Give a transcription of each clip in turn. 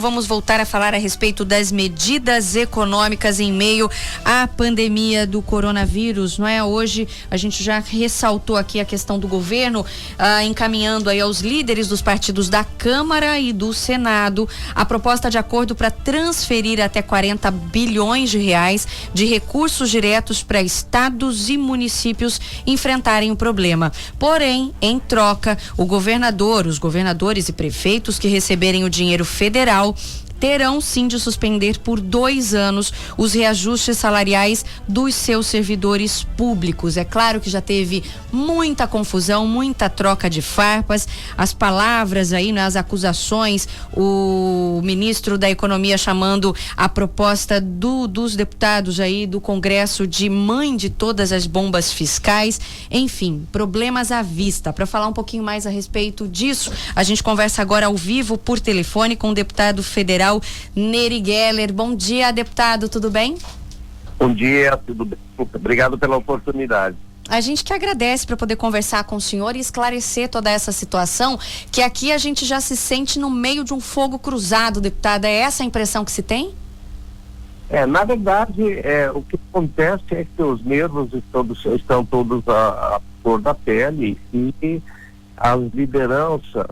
vamos voltar a falar a respeito das medidas econômicas em meio à pandemia do coronavírus, não é? Hoje a gente já ressaltou aqui a questão do governo encaminhando aí aos líderes dos partidos da Câmara e do Senado a proposta de acordo para transferir até 40 bilhões de reais de recursos diretos para estados e municípios enfrentarem o problema. Porém, em troca, os governadores e prefeitos que receberem o dinheiro federal terão sim de suspender por 2 anos os reajustes salariais dos seus servidores públicos. É claro que já teve muita confusão, muita troca de farpas, as palavras aí, né, as acusações, o ministro da Economia chamando a proposta dos deputados aí do Congresso de mãe de todas as bombas fiscais, enfim, problemas à vista. Para falar um pouquinho mais a respeito disso, a gente conversa agora ao vivo por telefone com o deputado federal Nery Geller. Bom dia, deputado, tudo bem? Bom dia, tudo bem. Obrigado pela oportunidade. A gente que agradece para poder conversar com o senhor e esclarecer toda essa situação, que aqui a gente já se sente no meio de um fogo cruzado, deputada. É essa a impressão que se tem? Na verdade, o que acontece é que os nervos estão todos à flor da pele e as lideranças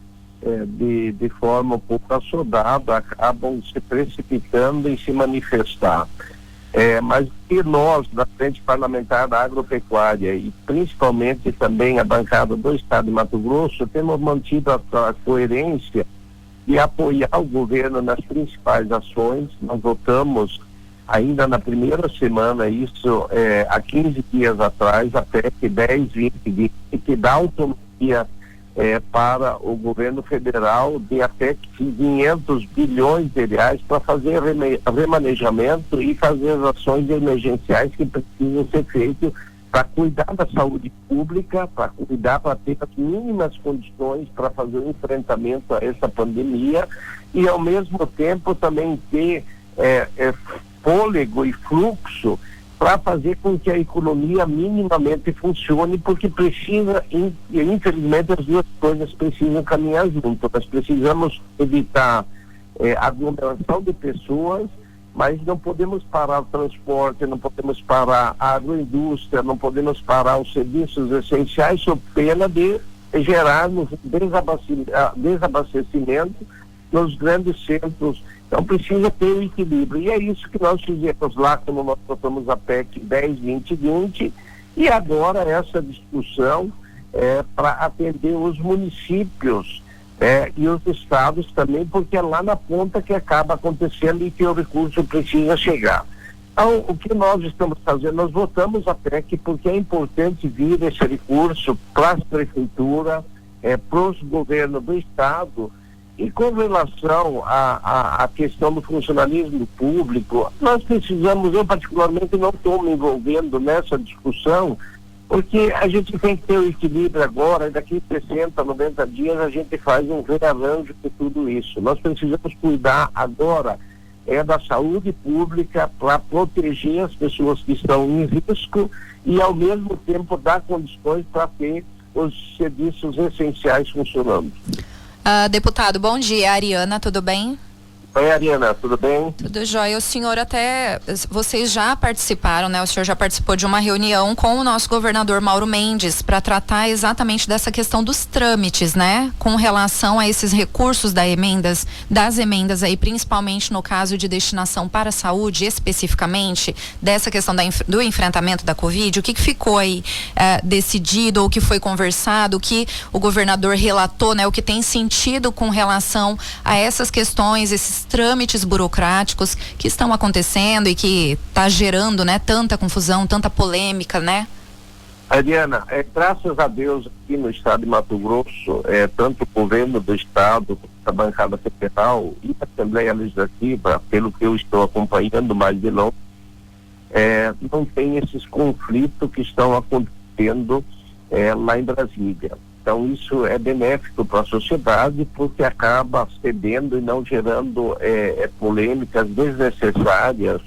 de forma um pouco assodada acabam se precipitando em se manifestar. Mas que nós, da Frente Parlamentar da Agropecuária e principalmente também a bancada do Estado de Mato Grosso, temos mantido a coerência de apoiar o governo nas principais ações. Nós votamos ainda na primeira semana, isso há 15 dias atrás, a PEC 1020, que dá autonomia para o governo federal de até 500 bilhões de reais para fazer remanejamento e fazer as ações emergenciais que precisam ser feitas para cuidar da saúde pública, para ter as mínimas condições para fazer o enfrentamento a essa pandemia e ao mesmo tempo também ter fôlego e fluxo para fazer com que a economia minimamente funcione, porque infelizmente as duas coisas precisam caminhar junto. Nós precisamos evitar aglomeração de pessoas, mas não podemos parar o transporte, não podemos parar a agroindústria, não podemos parar os serviços essenciais, sob pena de gerarmos desabastecimento nos grandes centros. Então precisa ter o equilíbrio, e é isso que nós fizemos lá quando nós votamos a PEC 10-20-20, e agora essa discussão para atender os municípios e os estados também, porque é lá na ponta que acaba acontecendo e que o recurso precisa chegar. Então, o que nós estamos fazendo, nós votamos a PEC porque é importante vir esse recurso para as prefeituras, para os governos do estado. E com relação à questão do funcionalismo público, nós precisamos, eu particularmente não estou me envolvendo nessa discussão, porque a gente tem que ter o equilíbrio agora, e daqui 60, 90 dias a gente faz um rearranjo de tudo isso. Nós precisamos cuidar agora da saúde pública para proteger as pessoas que estão em risco e ao mesmo tempo dar condições para ter os serviços essenciais funcionando. Deputado, bom dia. Ariana, tudo bem? Oi, Ariana, tudo bem? Tudo jóia. O senhor vocês já participaram, né? O senhor já participou de uma reunião com o nosso governador Mauro Mendes para tratar exatamente dessa questão dos trâmites, né? Com relação a esses recursos das emendas aí, principalmente no caso de destinação para a saúde, especificamente, dessa questão do enfrentamento da Covid. O que ficou aí decidido, ou o que foi conversado, o que o governador relatou, né? O que tem sentido com relação a essas questões, esses trâmites burocráticos que estão acontecendo e que está gerando, né, tanta confusão, tanta polêmica, né? Ariana, graças a Deus aqui no estado de Mato Grosso, tanto o governo do estado, a bancada federal e a Assembleia Legislativa, pelo que eu estou acompanhando mais de longe, não tem esses conflitos que estão acontecendo lá em Brasília. Então isso é benéfico para a sociedade, porque acaba cedendo e não gerando polêmicas desnecessárias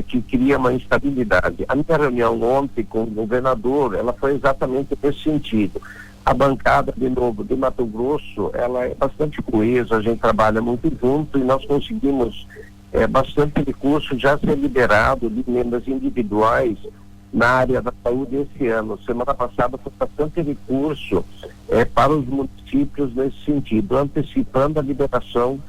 que cria uma instabilidade. A minha reunião ontem com o governador, ela foi exatamente nesse sentido. A bancada, de novo, de Mato Grosso, ela é bastante coesa, a gente trabalha muito junto e nós conseguimos bastante recurso já ser liberado de emendas individuais na área da saúde esse ano. Semana passada foi bastante recurso para os municípios nesse sentido, antecipando a liberação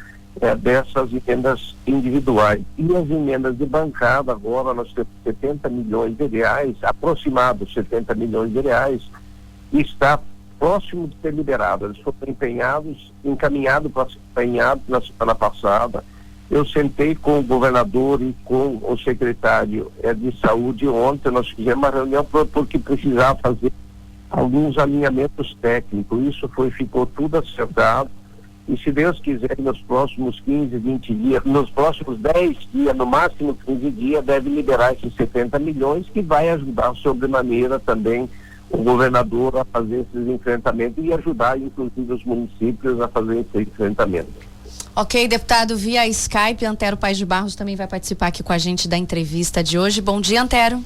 dessas emendas individuais. E as emendas de bancada, agora nós temos 70 milhões de reais, aproximados 70 milhões de reais, e está próximo de ser liberado. Eles foram encaminhados para ser empenhados na semana passada. Eu sentei com o governador e com o secretário de saúde ontem, nós fizemos uma reunião porque precisava fazer alguns alinhamentos técnicos. Isso ficou tudo acertado. E se Deus quiser, nos próximos 15, 20 dias, nos próximos 10 dias, no máximo 15 dias, deve liberar esses 70 milhões, que vai ajudar sobremaneira também o governador a fazer esses enfrentamentos e ajudar, inclusive, os municípios a fazer esse enfrentamento. Ok, deputado, via Skype, Antero Paes de Barros também vai participar aqui com a gente da entrevista de hoje. Bom dia, Antero.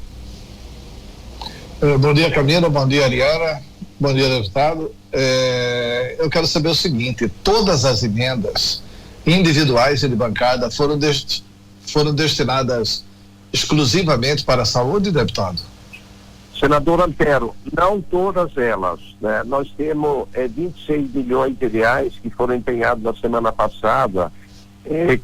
Bom dia, Camila, bom dia, Ariana, bom dia, deputado. Eu quero saber o seguinte: todas as emendas individuais e de bancada foram destinadas exclusivamente para a saúde, deputado? Senador Antero, não todas elas, né? Nós temos 26 milhões de reais que foram empenhados na semana passada,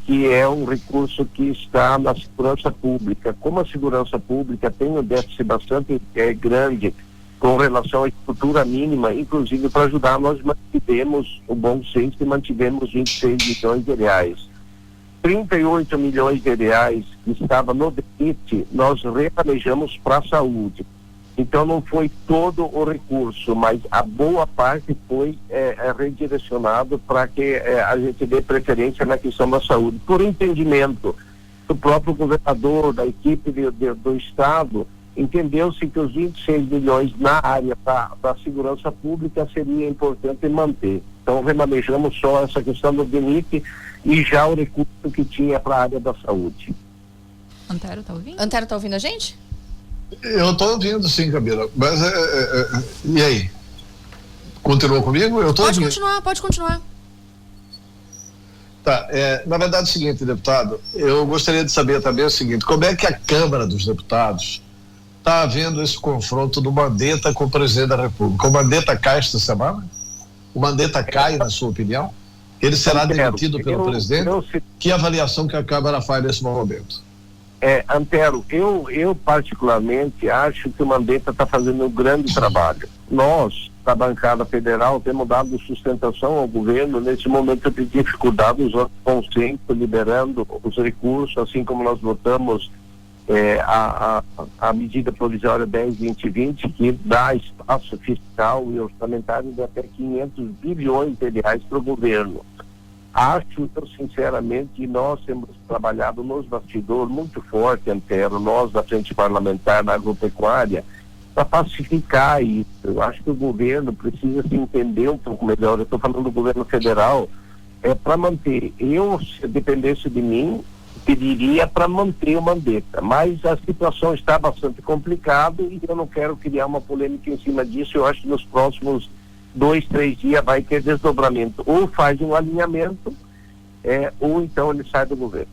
que é um recurso que está na segurança pública. Como a segurança pública tem um déficit bastante grande com relação à estrutura mínima, inclusive para ajudar, nós mantivemos o bom senso e mantivemos 26 milhões de reais. 38 milhões de reais que estava no DENIT, nós remanejamos para a saúde. Então não foi todo o recurso, mas a boa parte foi redirecionado para que a gente dê preferência na questão da saúde. Por entendimento do próprio governador, da equipe do Estado, entendeu-se que os 26 milhões na área da segurança pública seria importante manter. Então remanejamos só essa questão do DENIT e já o recurso que tinha para a área da saúde. Antero, tá ouvindo? Antero, tá ouvindo a gente? Eu estou ouvindo, sim, Camila, mas e aí? Continuou comigo? Eu tô pode ouvindo. Pode continuar. Tá, na verdade é o seguinte, deputado, eu gostaria de saber também o seguinte: como é que a Câmara dos Deputados está havendo esse confronto do Mandetta com o presidente da República? O Mandetta cai esta semana? O Mandetta cai, na sua opinião? Ele será demitido pelo presidente? Que avaliação que a Câmara faz nesse momento? Antero, eu particularmente acho que o Mandetta está fazendo um grande trabalho. Nós, da bancada federal, temos dado sustentação ao governo nesse momento de dificuldade, usando consenso, liberando os recursos, assim como nós votamos a medida provisória 10-2020, que dá espaço fiscal e orçamentário de até 500 bilhões de reais para o governo. Acho, eu sinceramente, que nós temos trabalhado nos bastidores muito forte, Antero, nós da Frente Parlamentar da Agropecuária, para pacificar isso. Eu acho que o governo precisa se entender um pouco melhor. Eu estou falando do governo federal, para manter. Eu, se dependesse de mim, pediria para manter o Mandetta, mas a situação está bastante complicada e eu não quero criar uma polêmica em cima disso. Eu acho que nos próximos 2, 3 dias vai ter desdobramento. Ou faz um alinhamento, ou então ele sai do governo.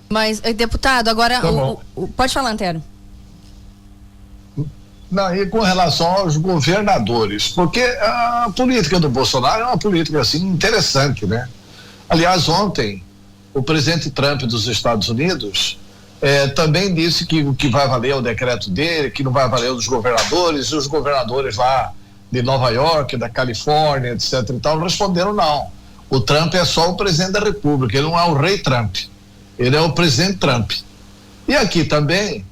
Mas, deputado, agora pode falar, Antero. Não, e com relação aos governadores, porque a política do Bolsonaro é uma política assim interessante, né? Aliás, ontem o presidente Trump dos Estados Unidos também disse que o que vai valer é o decreto dele, que não vai valer o dos governadores, e os governadores lá de Nova York, da Califórnia, etc. e tal, responderam não. O Trump é só o presidente da República, ele não é o rei Trump, ele é o presidente Trump. E aqui também,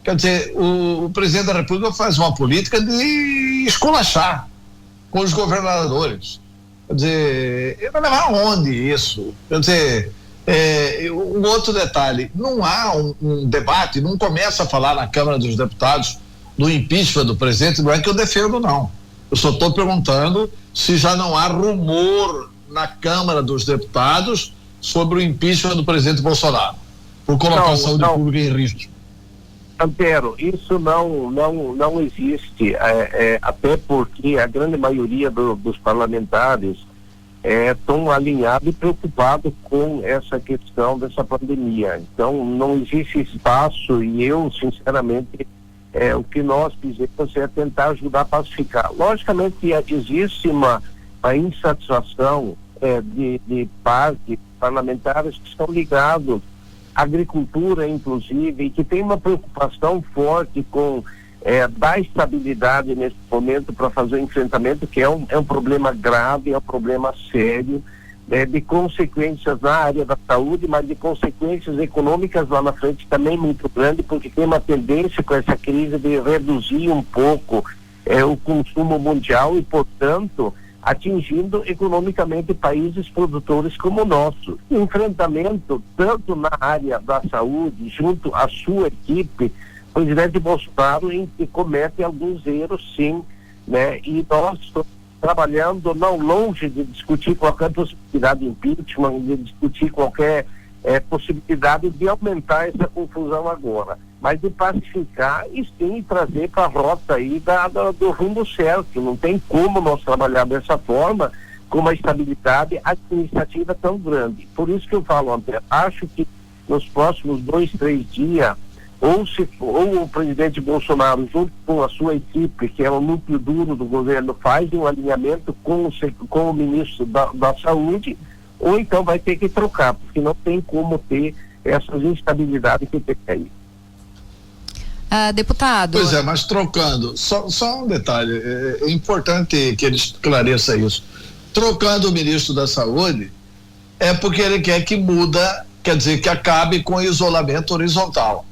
quer dizer, o presidente da República faz uma política de esculachar com os governadores. Quer dizer, ele vai levar aonde isso? Quer dizer, um outro detalhe, não há um debate, não começa a falar na Câmara dos Deputados do impeachment do presidente, não é que eu defendo, não. Eu só estou perguntando se já não há rumor na Câmara dos Deputados sobre o impeachment do presidente Bolsonaro, por colocar a saúde pública em risco. Antero, isso não existe, até porque a grande maioria dos parlamentares estão alinhados e preocupados com essa questão dessa pandemia. Então, não existe espaço e eu, sinceramente, o que nós fizemos é tentar ajudar a pacificar. Logicamente, existe uma insatisfação de parte parlamentares que estão ligados à agricultura, inclusive, e que tem uma preocupação forte com dar estabilidade nesse momento para fazer o enfrentamento, que é um problema grave, é um problema sério, de consequências na área da saúde, mas de consequências econômicas lá na frente também muito grande, porque tem uma tendência com essa crise de reduzir um pouco o consumo mundial e, portanto, atingindo economicamente países produtores como o nosso. O enfrentamento, tanto na área da saúde, junto à sua equipe, o presidente Bolsonaro comete alguns erros, sim, né? E nós estamos trabalhando não longe de discutir qualquer possibilidade de impeachment, de discutir qualquer possibilidade de aumentar essa confusão agora, mas de pacificar e sim trazer para a rota aí do rumo certo. Não tem como nós trabalhar dessa forma com uma estabilidade administrativa tão grande. Por isso que eu falo, André, acho que nos próximos 2, 3 dias, ou o presidente Bolsonaro, junto com a sua equipe, que é o núcleo duro do governo, faz um alinhamento com o ministro da Saúde, ou então vai ter que trocar, porque não tem como ter essas instabilidades que tem aí. Deputado. Pois é, mas trocando, só um detalhe, é importante que ele esclareça isso. Trocando o ministro da Saúde, é porque ele quer que quer dizer, que acabe com o isolamento horizontal.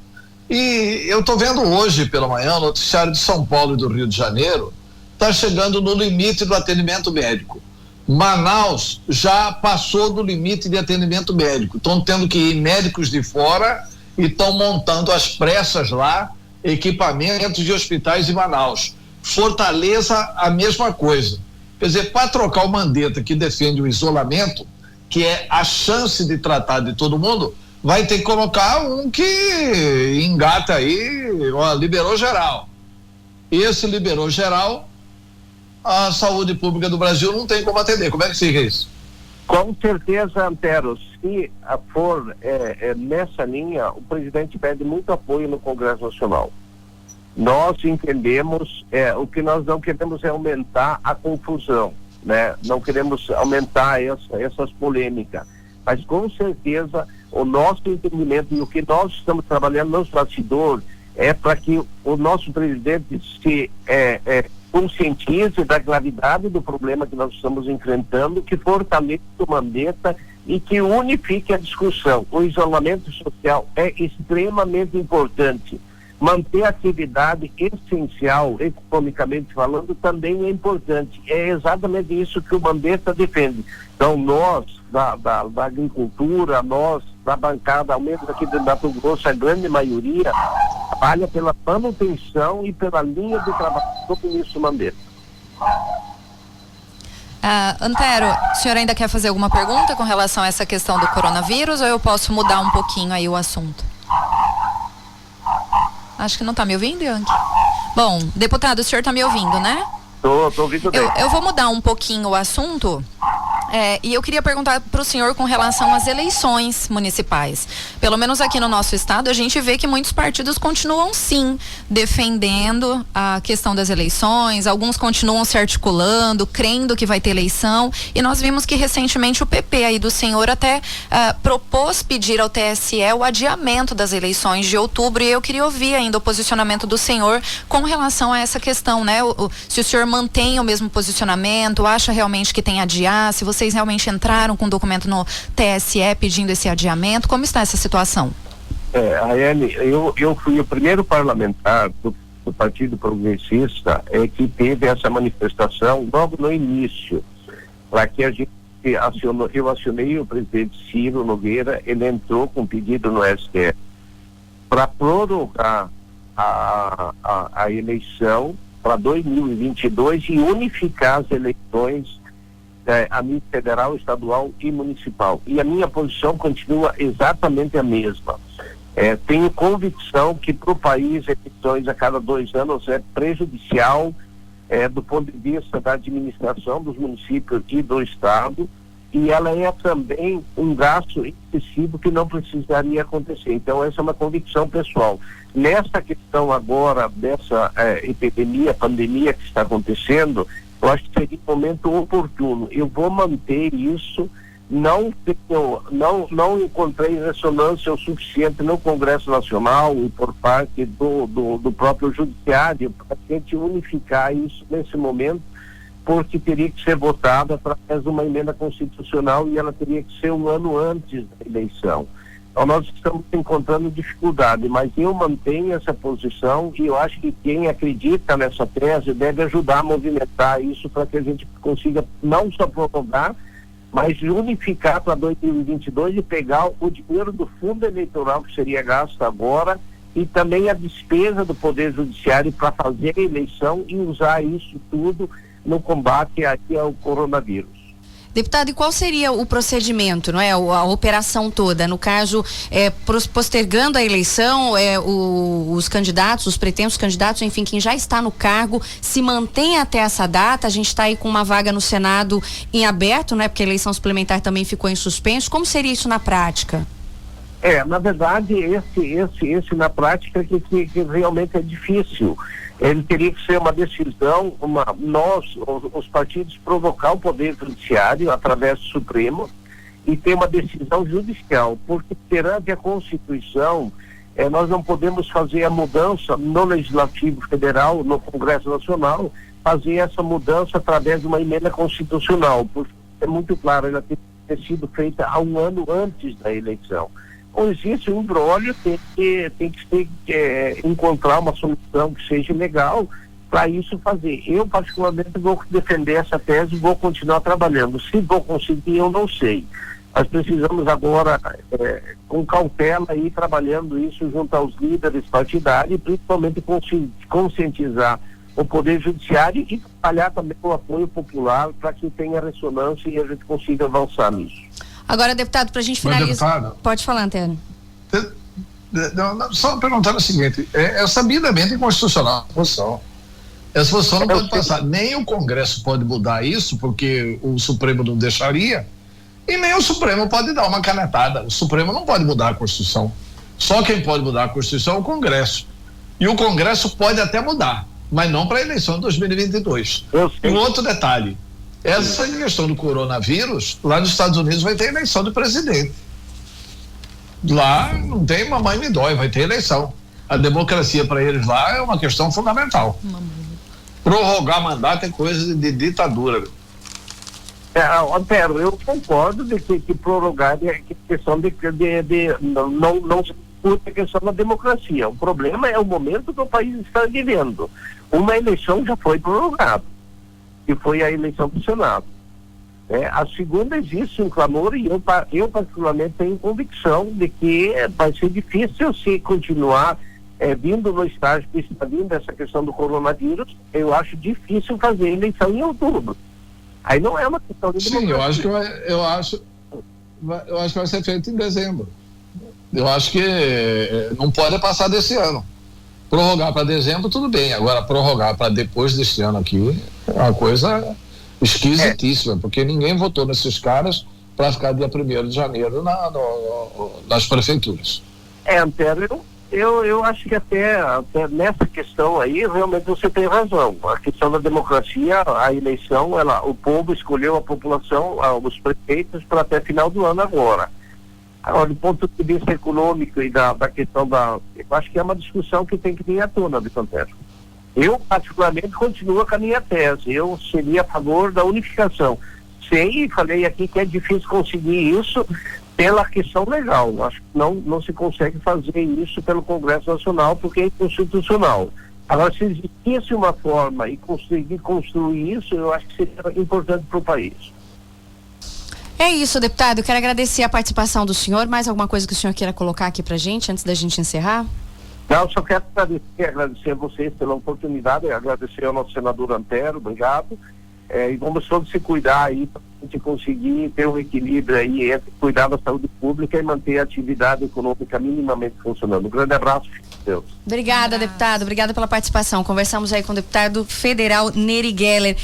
E eu estou vendo hoje pela manhã o noticiário de São Paulo e do Rio de Janeiro está chegando no limite do atendimento médico. Manaus já passou do limite de atendimento médico. Estão tendo que ir médicos de fora e estão montando às pressas lá equipamentos de hospitais em Manaus. Fortaleza, a mesma coisa. Quer dizer, para trocar o Mandetta, que defende o isolamento, que é a chance de tratar de todo mundo, vai ter que colocar um que engata aí, liberou geral. Esse liberou geral, a saúde pública do Brasil não tem como atender. Como é que fica isso? Com certeza, Antero, se for nessa linha, o presidente pede muito apoio no Congresso Nacional. Nós entendemos, o que nós não queremos é aumentar a confusão, né? Não queremos aumentar essas polêmicas, mas com certeza o nosso entendimento e o que nós estamos trabalhando nos bastidores é para que o nosso presidente se conscientize da gravidade do problema que nós estamos enfrentando, que fortaleça o Mandetta e que unifique a discussão. O isolamento social é extremamente importante. Manter a atividade essencial, economicamente falando, também é importante. É exatamente isso que o Mandetta defende. Então, nós, da agricultura, nós, da bancada, ao menos aqui do Mato Grosso, a grande maioria, trabalha pela manutenção e pela linha de trabalho do ministro Mandetta. Antero, o senhor ainda quer fazer alguma pergunta com relação a essa questão do coronavírus ou eu posso mudar um pouquinho aí o assunto? Acho que não está me ouvindo, Yankee? Bom, deputado, o senhor está me ouvindo, né? Tô ouvindo bem. Eu vou mudar um pouquinho o assunto. E eu queria perguntar para o senhor com relação às eleições municipais. Pelo menos aqui no nosso estado, a gente vê que muitos partidos continuam, sim, defendendo a questão das eleições. Alguns continuam se articulando, crendo que vai ter eleição. E nós vimos que recentemente o PP aí do senhor até propôs pedir ao TSE o adiamento das eleições de outubro. E eu queria ouvir ainda o posicionamento do senhor com relação a essa questão, né? Se o senhor mantém o mesmo posicionamento, acha realmente que tem que adiar, se vocês realmente entraram com um documento no TSE pedindo esse adiamento, como está essa situação? Aiane, eu fui o primeiro parlamentar do Partido Progressista que teve essa manifestação logo no início, para que a gente eu acionei o presidente Ciro Nogueira, ele entrou com pedido no STF para prorrogar a eleição para 2022 e unificar as eleições a nível federal, estadual e municipal. E a minha posição continua exatamente a mesma. Tenho convicção que para o país eleições a cada 2 anos é prejudicial do ponto de vista da administração dos municípios e do estado, e ela é também um gasto excessivo que não precisaria acontecer. Então essa é uma convicção pessoal. Nessa questão agora dessa pandemia que está acontecendo, eu acho que seria um momento oportuno. Eu vou manter isso. Não encontrei ressonância o suficiente no Congresso Nacional e por parte do próprio Judiciário para a gente unificar isso nesse momento, porque teria que ser votada através de uma emenda constitucional e ela teria que ser um ano antes da eleição. Então nós estamos encontrando dificuldade, mas eu mantenho essa posição e eu acho que quem acredita nessa tese deve ajudar a movimentar isso para que a gente consiga não só prorrogar, mas unificar para 2022 e pegar o dinheiro do fundo eleitoral que seria gasto agora e também a despesa do Poder Judiciário para fazer a eleição e usar isso tudo no combate aí ao coronavírus. Deputado, e qual seria o procedimento, não é? A operação toda, no caso, postergando a eleição, os candidatos, os pretensos candidatos, enfim, quem já está no cargo, se mantém até essa data. A gente está aí com uma vaga no Senado em aberto, né? Porque a eleição suplementar também ficou em suspenso. Como seria isso na prática? Na verdade, esse na prática que realmente é difícil. Ele teria que ser uma decisão, os partidos provocar o Poder Judiciário através do Supremo e ter uma decisão judicial, porque perante a Constituição nós não podemos fazer a mudança no Legislativo Federal, no Congresso Nacional, fazer essa mudança através de uma emenda constitucional, porque é muito claro, ela tem que ter sido feita há um ano antes da eleição. Ou existe um imbróglio, tem que encontrar uma solução que seja legal para isso fazer. Eu, particularmente, vou defender essa tese e vou continuar trabalhando. Se vou conseguir, eu não sei. Nós precisamos agora, com cautela, ir trabalhando isso junto aos líderes partidários e principalmente conscientizar o Poder Judiciário e trabalhar também com o apoio popular para que tenha ressonância e a gente consiga avançar nisso. Agora, deputado, para a gente finalizar. Pode falar, Antero. Só perguntar o seguinte: é sabidamente inconstitucional a posição. Essa posição não pode passar. Nem o Congresso pode mudar isso, porque o Supremo não deixaria, e nem o Supremo pode dar uma canetada. O Supremo não pode mudar a Constituição. Só quem pode mudar a Constituição é o Congresso. E o Congresso pode até mudar, mas não para a eleição de 2022. Um outro detalhe. Essa questão do coronavírus, lá nos Estados Unidos vai ter eleição do presidente. Lá não tem mamãe me dói, vai ter eleição. A democracia para eles lá é uma questão fundamental. Prorrogar mandato é coisa de ditadura. Antero, eu concordo de que prorrogar é questão não se discute a questão da democracia. O problema é o momento que o país está vivendo. Uma eleição já foi prorrogada, que foi a eleição do Senado. A segunda, existe um clamor e eu particularmente tenho convicção de que vai ser difícil se continuar vindo no estágio que está vindo essa questão do coronavírus. Eu acho difícil fazer eleição em outubro. Aí não é uma questão de democracia. Sim, eu acho que vai ser feito em dezembro. Eu acho que não pode passar desse ano. Prorrogar para dezembro, tudo bem. Agora, prorrogar para depois deste ano aqui é uma coisa esquisitíssima, porque ninguém votou nesses caras para ficar dia 1º de janeiro nas prefeituras. Antero, eu acho que até nessa questão aí, realmente você tem razão. A questão da democracia, a eleição, o povo escolheu a população, os prefeitos, para até final do ano agora. Agora, do ponto de vista econômico e da questão eu acho que é uma discussão que tem que vir à tona, Antero. Eu, particularmente, continuo com a minha tese. Eu seria a favor da unificação. Sei e falei aqui que é difícil conseguir isso pela questão legal. Acho que não se consegue fazer isso pelo Congresso Nacional porque é inconstitucional. Agora, se existisse uma forma e conseguir construir isso, eu acho que seria importante para o país. É isso, deputado. Eu quero agradecer a participação do senhor. Mais alguma coisa que o senhor queira colocar aqui pra gente, antes da gente encerrar? Não, só quero agradecer a vocês pela oportunidade, agradecer ao nosso senador Antero, obrigado. e vamos todos se cuidar aí para a gente conseguir ter um equilíbrio aí entre cuidar da saúde pública e manter a atividade econômica minimamente funcionando. Um grande abraço, Deus. Obrigada, deputado. Obrigada pela participação. Conversamos aí com o deputado federal Neri Geller.